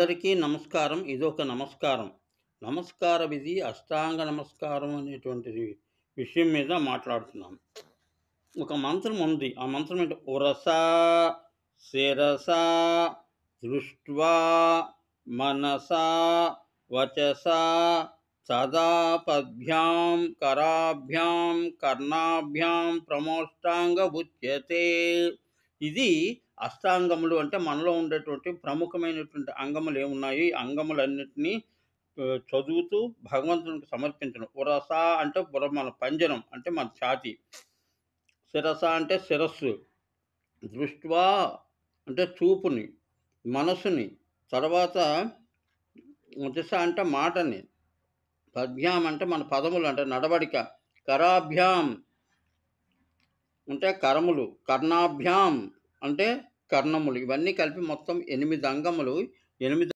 అందరికీ నమస్కారం. ఇదొక నమస్కారం. నమస్కార విధి అష్టాంగ నమస్కారం అనేటువంటిది విషయం మీద మాట్లాడుతున్నాం. ఒక మంత్రం ఉంది. ఆ మంత్రం ఏంటో ఉరసా శిరసా దృష్ట్వా మనసా వచసా సదా పద్భ్యాం కరాభ్యాం కర్ణాభ్యాం ప్రమోష్టాంగ ఉచ్యతే. ఇది అష్టాంగములు అంటే మనలో ఉండేటువంటి ప్రముఖమైనటువంటి అంగములు ఏమున్నాయి, ఈ అంగములన్నిటినీ చదువుతూ భగవంతునికి సమర్పించడం. ఉరస అంటే మన పంజరం అంటే మన ఛాతీ, శిరస అంటే శిరస్సు, దృష్ట్వా అంటే చూపుని, మనసుని, తర్వాత వచస అంటే మాటని, పద్భ్యాం అంటే మన పదములు అంటే నడవడిక, కరాభ్యాం అంటే కరములు, కర్ణాభ్యాం అంటే కర్ణములు, ఇవన్నీ కలిపి మొత్తం 8 అంగములు. 8